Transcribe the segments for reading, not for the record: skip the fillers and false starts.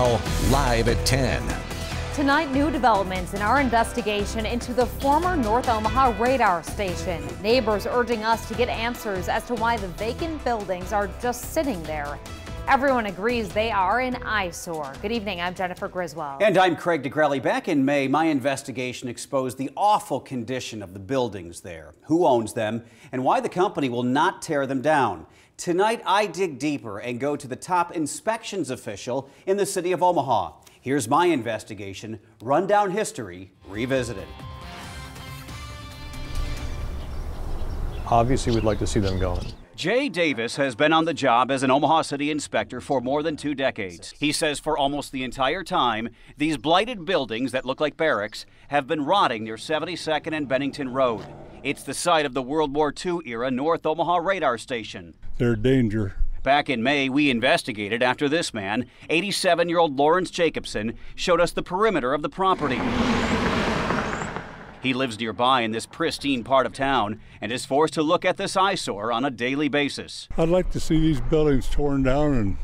Live at 10. Tonight, new developments in our investigation into the former North Omaha radar station. Neighbors urging us to get answers as to why the vacant buildings are just sitting there. Everyone agrees they are an eyesore. Good evening, I'm Jennifer Griswold. And I'm Craig DeGrelli. Back in May, my investigation exposed the awful condition of the buildings there, who owns them, and why the company will not tear them down. Tonight, I dig deeper and go to the top inspections official in the city of Omaha. Here's my investigation, Rundown History Revisited. Obviously, we'd like to see them gone. Jay Davis has been on the job as an Omaha City inspector for more than 2 decades. He says for almost the entire time, these blighted buildings that look like barracks have been rotting near 72nd and Bennington Road. It's the site of the World War II era North Omaha radar station. They're a danger. Back in May, we investigated after this man, 87-year-old Lawrence Jacobson, showed us the perimeter of the property. He lives nearby in this pristine part of town and is forced to look at this eyesore on a daily basis. I'd like to see these buildings torn down and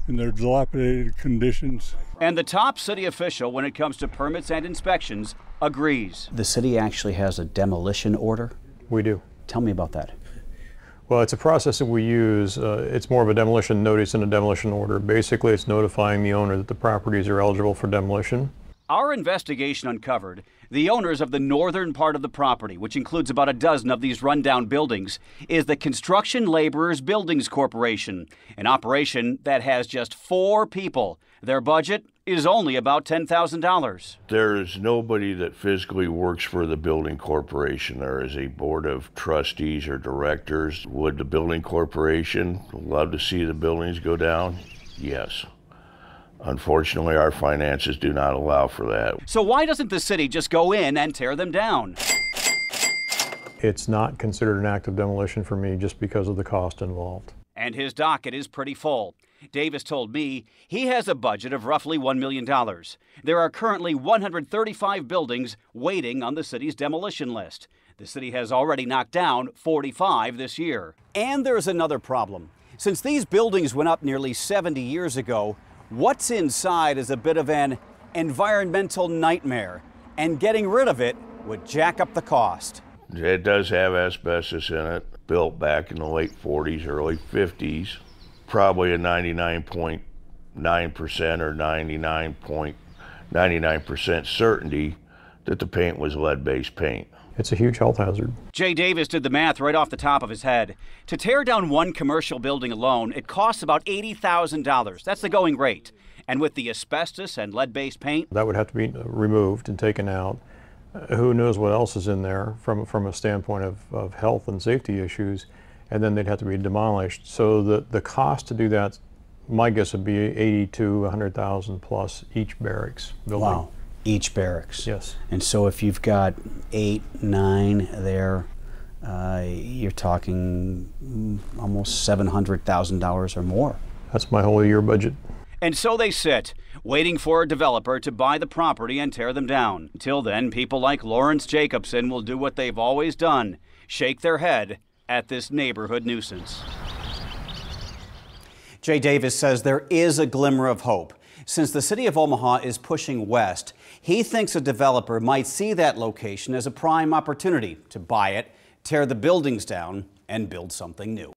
in their dilapidated conditions. And the top city official, when it comes to permits and inspections, agrees. The city actually has a demolition order? We do. Tell me about that. Well, it's a process that we use. It's more of a demolition notice and a demolition order. Basically, it's notifying the owner that the properties are eligible for demolition. Our investigation uncovered the owners of the northern part of the property, which includes about a dozen of these rundown buildings, is the Construction Laborers Buildings Corporation, an operation that has just 4 people. Their budget is only about $10,000. There's nobody that physically works for the building corporation. There is a board of trustees or directors. Would the building corporation love to see the buildings go down? Yes. Unfortunately, our finances do not allow for that. So why doesn't the city just go in and tear them down? It's not considered an act of demolition for me just because of the cost involved. And his docket is pretty full. Davis told me he has a budget of roughly $1 million. There are currently 135 buildings waiting on the city's demolition list. The city has already knocked down 45 this year. And there's another problem. Since these buildings went up nearly 70 years ago, what's inside is a bit of an environmental nightmare, and getting rid of it would jack up the cost. It does have asbestos in it, built back in the late 40s, early 50s. Probably a 99.9% or 99% certainty that the paint was lead-based paint. It's a huge health hazard. Jay Davis did the math right off the top of his head. To tear down one commercial building alone, it costs about $80,000. That's the going rate. And with the asbestos and lead-based paint, that would have to be removed and taken out. Who knows what else is in there from a standpoint of health and safety issues, and then they'd have to be demolished. So the cost to do that, my guess would be $80,000 to $100,000 plus each barracks building. Wow. Each barracks. Yes. And so if you've got 8, 9 there, you're talking almost $700,000 or more. That's my whole year budget. And so they sit, waiting for a developer to buy the property and tear them down. Until then, people like Lawrence Jacobson will do what they've always done, shake their head at this neighborhood nuisance. Jay Davis says there is a glimmer of hope. Since the city of Omaha is pushing west, he thinks a developer might see that location as a prime opportunity to buy it, tear the buildings down, and build something new.